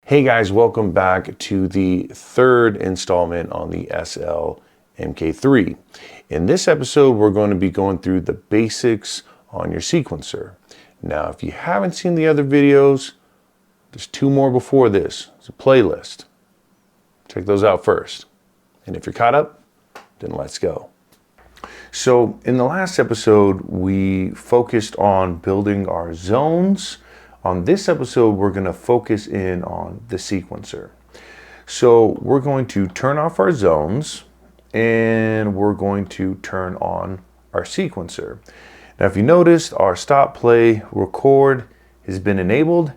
Hey guys, welcome back to the third installment on the SLMKIII. In this episode, we're going to be going through the basics on your sequencer. Now, if you haven't seen the other videos, there's two more before this. It's a playlist. Check those out first. And if you're caught up, then let's go. So in the last episode, we focused on building our zones. On this episode, we're going to focus in on the sequencer. So we're going to turn off our zones and we're going to turn on our sequencer. Now, if you noticed, our stop, play, record has been enabled,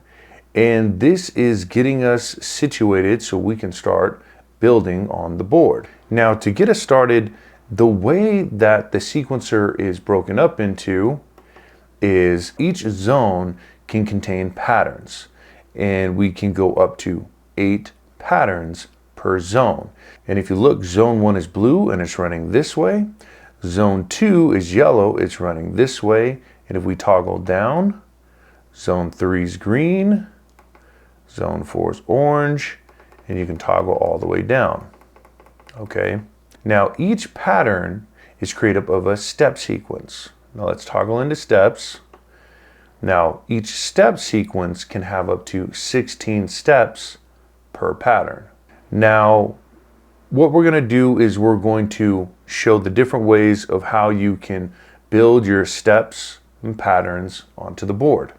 and this is getting us situated so we can start building on the board. Now, to get us started, the way that the sequencer is broken up into is each zone can contain patterns, and we can go up to 8 patterns per zone. And if you look, zone 1 is blue and it's running this way. Zone 2 is yellow, it's running this way. And if we toggle down, zone 3 is green, zone 4 is orange, and you can toggle all the way down. Okay, now each pattern is created up of a step sequence. Now let's toggle into steps. Now, each step sequence can have up to 16 steps per pattern. Now, what we're going to do is we're going to show the different ways of how you can build your steps and patterns onto the board.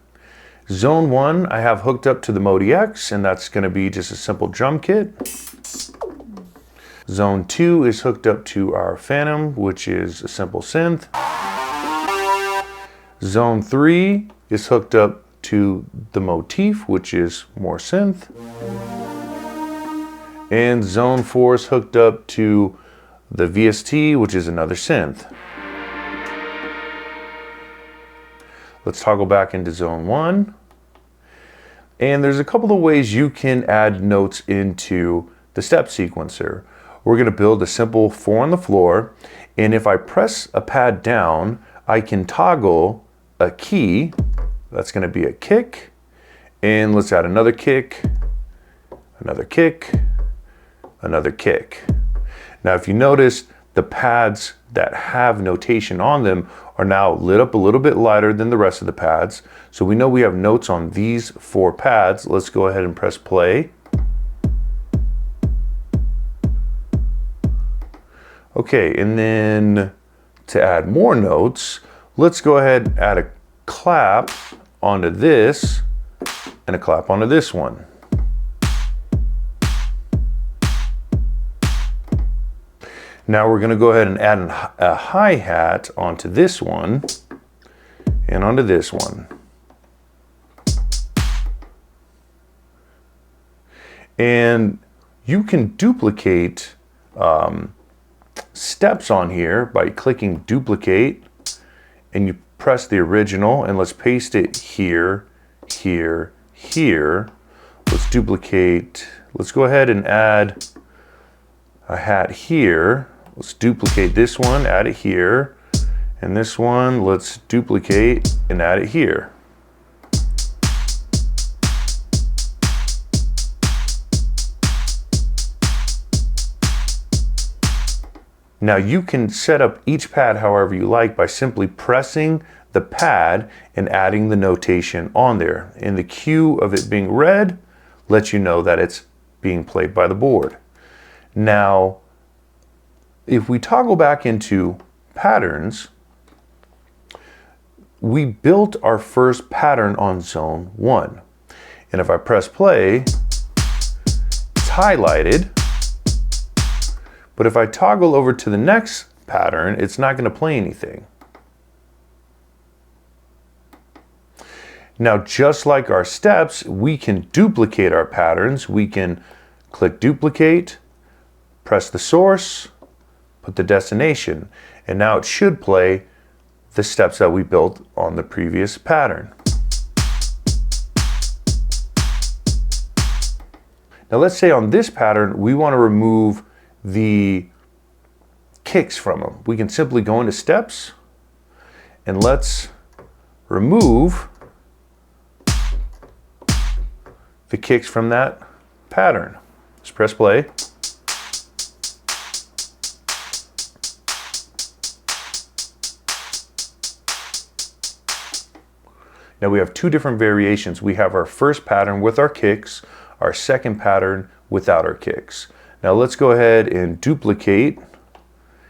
Zone 1, I have hooked up to the Midi X, and that's going to be just a simple drum kit. Zone 2 is hooked up to our Phantom, which is a simple synth. Zone 3 is hooked up to the Motif, which is more synth. And zone 4 is hooked up to the VST, which is another synth. Let's toggle back into zone 1. And there's a couple of ways you can add notes into the step sequencer. We're going to build a simple 4 on the floor, and if I press a pad down, I can toggle a key. That's going to be a kick, and let's add another kick, another kick, another kick. Now, if you notice, the pads that have notation on them are now lit up a little bit lighter than the rest of the pads. So we know we have notes on these 4 pads. Let's go ahead and press play. Okay, and then to add more notes, let's go ahead and add a clap onto this and a clap onto this one. Now we're going to go ahead and add a hi-hat onto this one and onto this one. And you can duplicate steps on here by clicking duplicate, and you press the original, and let's paste it here, here, here. Let's duplicate. Let's go ahead and add a hat here. Let's duplicate this one, add it here, and this one, let's duplicate and add it here. Now you can set up each pad however you like by simply pressing the pad and adding the notation on there. And the cue of it being red lets you know that it's being played by the board. Now, if we toggle back into patterns, we built our first pattern on zone 1. And if I press play, it's highlighted. But if I toggle over to the next pattern, it's not going to play anything. Now, just like our steps, we can duplicate our patterns. We can click duplicate, press the source, put the destination, and now it should play the steps that we built on the previous pattern. Now let's say on this pattern, we want to remove the kicks from them. We can simply go into steps and let's remove the kicks from that pattern. Let's press play. Now we have two different variations. We have our first pattern with our kicks, our second pattern without our kicks. Now let's go ahead and duplicate.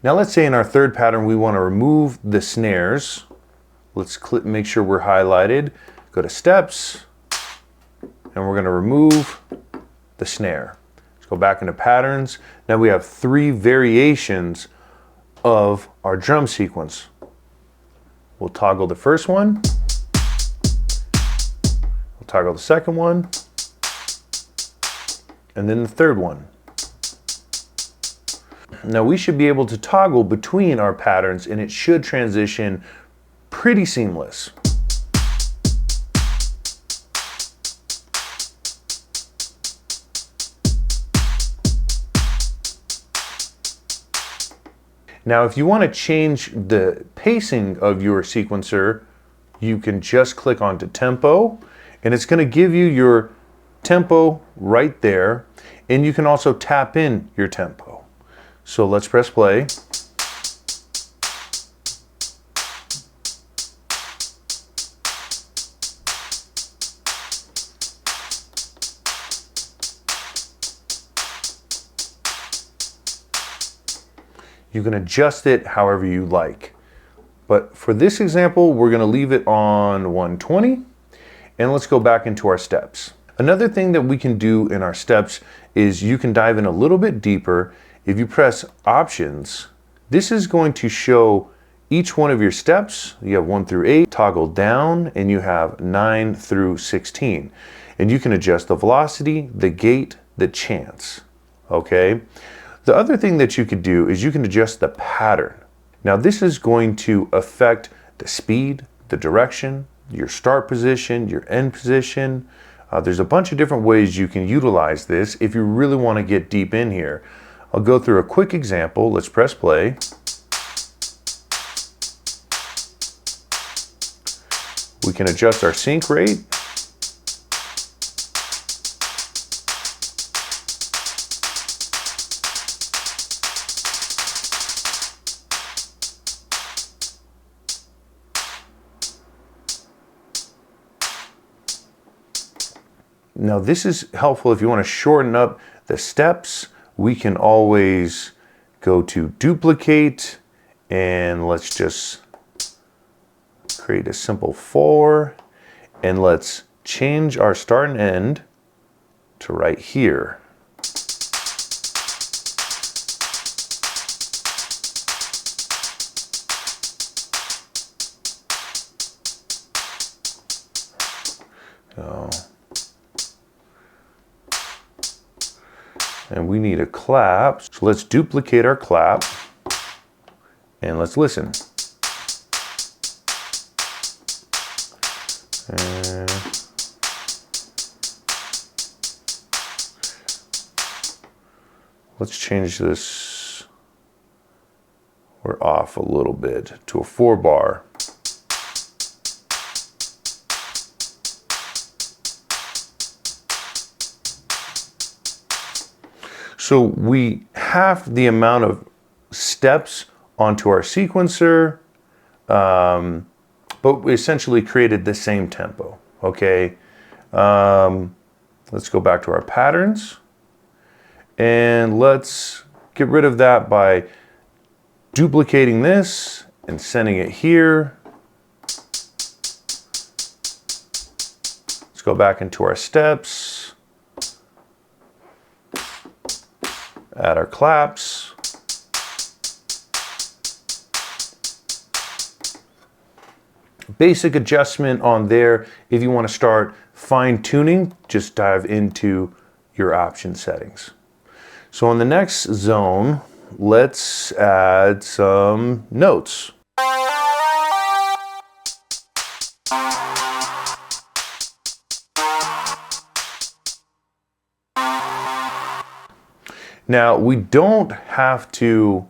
Now let's say in our third pattern we want to remove the snares. Let's make sure we're highlighted. Go to steps, and we're going to remove the snare. Let's go back into patterns. Now we have three variations of our drum sequence. We'll toggle the first one. We'll toggle the second one. And then the third one. Now we should be able to toggle between our patterns, and it should transition pretty seamless. Now if you want to change the pacing of your sequencer, you can just click onto tempo, and it's going to give you your tempo right there, and you can also tap in your tempo. So let's press play. You can adjust it however you like. But for this example, we're going to leave it on 120, and let's go back into our steps. Another thing that we can do in our steps is you can dive in a little bit deeper. If you press options, this is going to show each one of your steps. You have 1 through 8, toggle down, and you have 9 through 16. And you can adjust the velocity, the gate, the chance, okay? The other thing that you could do is you can adjust the pattern. Now this is going to affect the speed, the direction, your start position, your end position. There's a bunch of different ways you can utilize this if you really want to get deep in here. I'll go through a quick example. Let's press play. We can adjust our sync rate. Now this is helpful if you want to shorten up the steps. We can always go to duplicate, and let's just create a simple 4, and let's change our start and end to right here. And we need a clap. So let's duplicate our clap and let's listen. And let's change this. We're off a little bit to a 4-bar. So we half the amount of steps onto our sequencer, but we essentially created the same tempo, okay? Let's go back to our patterns, and let's get rid of that by duplicating this and sending it here. Let's go back into our steps. Add our claps. Basic adjustment on there. If you want to start fine tuning, just dive into your option settings. So on the next zone, let's add some notes. Now, we don't have to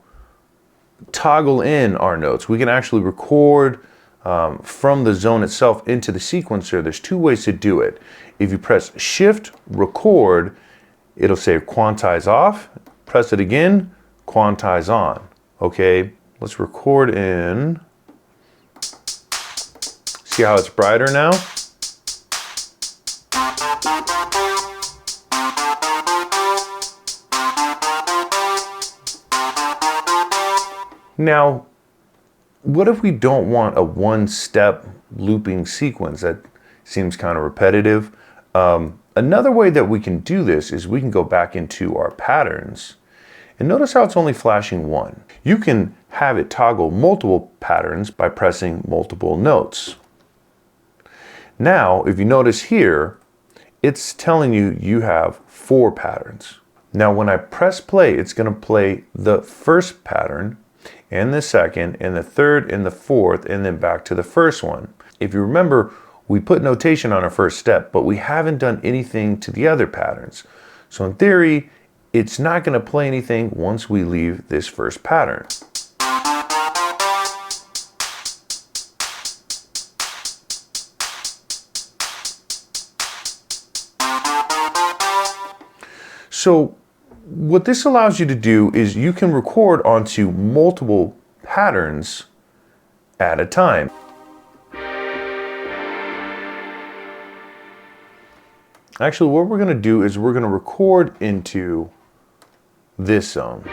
toggle in our notes. We can actually record from the zone itself into the sequencer. There's two ways to do it. If you press Shift, Record, it'll say quantize off, press it again, quantize on. Okay, let's record in. See how it's brighter now? Now, what if we don't want a one-step looping sequence? That seems kind of repetitive. Another way that we can do this is we can go back into our patterns and notice how it's only flashing one. You can have it toggle multiple patterns by pressing multiple notes. Now, if you notice here, it's telling you you have 4 patterns. Now, when I press play, it's going to play the first pattern and the second and the third and the fourth and then back to the first one. If you remember, we put notation on our first step, but we haven't done anything to the other patterns. So in theory, it's not going to play anything once we leave this first pattern. So what this allows you to do is you can record onto multiple patterns at a time. Actually, what we're going to do is we're going to record into this zone.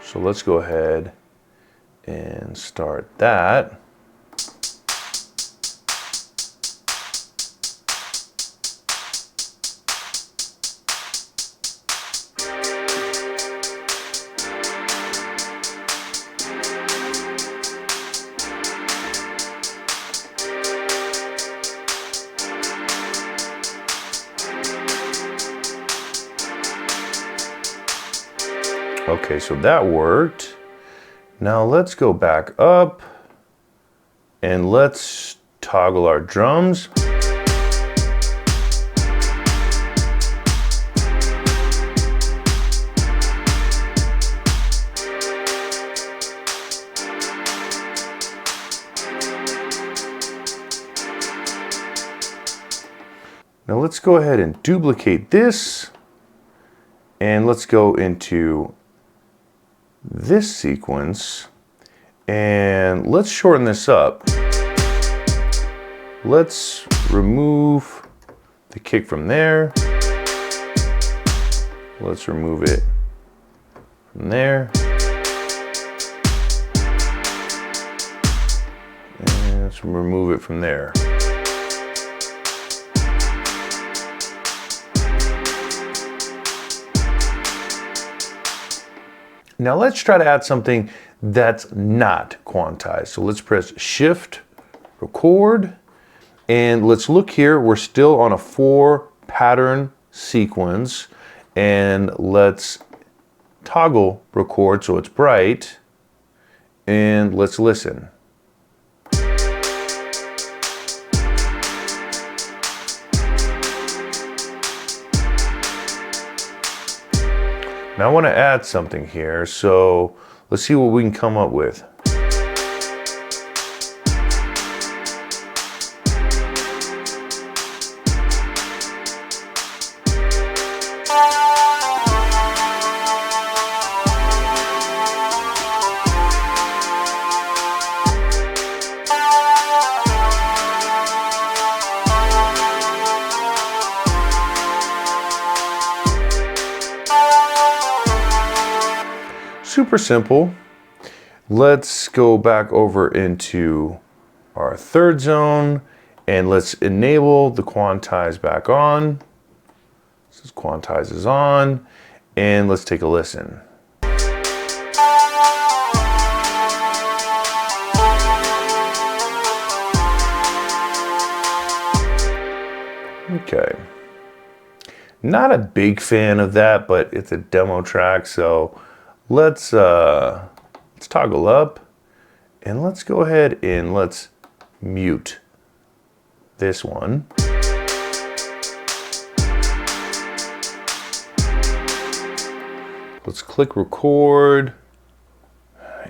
So let's go ahead and start that. Okay, so that worked. Now let's go back up and let's toggle our drums. Now let's go ahead and duplicate this and let's go into this sequence and let's shorten this up. Let's remove the kick from there. Let's remove it from there. And let's remove it from there. Now let's try to add something that's not quantized. So let's press Shift, record, and let's look here. We're still on a 4 pattern sequence, and let's toggle record so it's bright, and let's listen. Now I want to add something here, so let's see what we can come up with. Super simple. Let's go back over into our third zone and let's enable the quantize back on. This is quantize is on, and let's take a listen. Okay. Not a big fan of that, but it's a demo track, so let's toggle up and let's go ahead and let's mute this one. Let's click record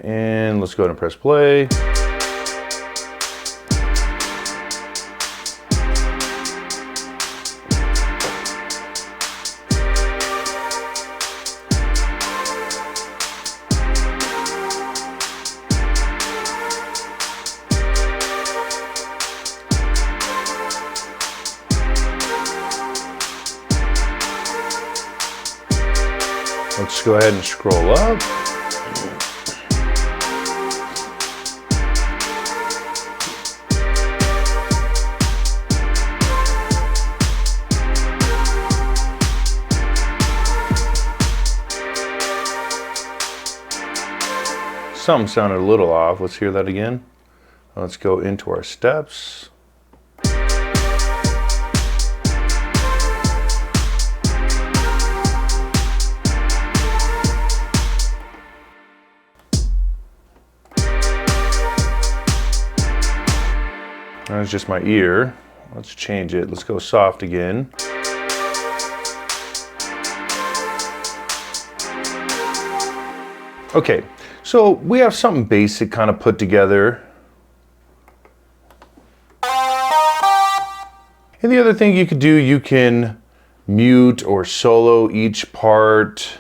and let's go ahead and press play. Let's go ahead and scroll up. Something sounded a little off. Let's hear that again. Let's go into our steps. That's just my ear. Let's change it. Let's go soft again. Okay, so we have something basic kind of put together. And the other thing you could do, you can mute or solo each part.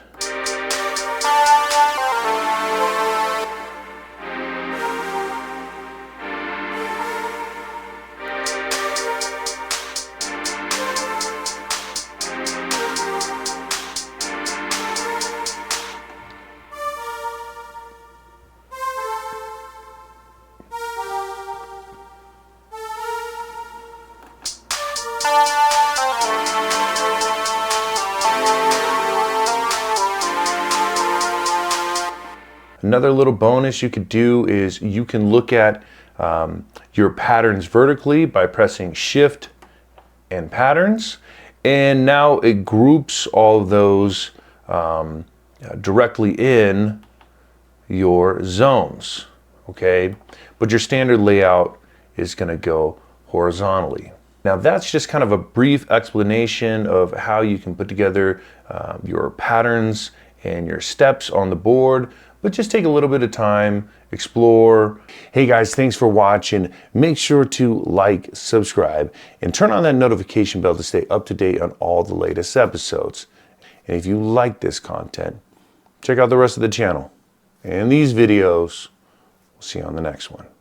Another little bonus you could do is you can look at your patterns vertically by pressing Shift and Patterns, and now it groups all of those directly in your zones, okay? But your standard layout is going to go horizontally. Now that's just kind of a brief explanation of how you can put together your patterns and your steps on the board, but just take a little bit of time, explore. Hey guys, thanks for watching. Make sure to like, subscribe, and turn on that notification bell to stay up to date on all the latest episodes. And if you like this content, check out the rest of the channel and these videos. We'll see you on the next one.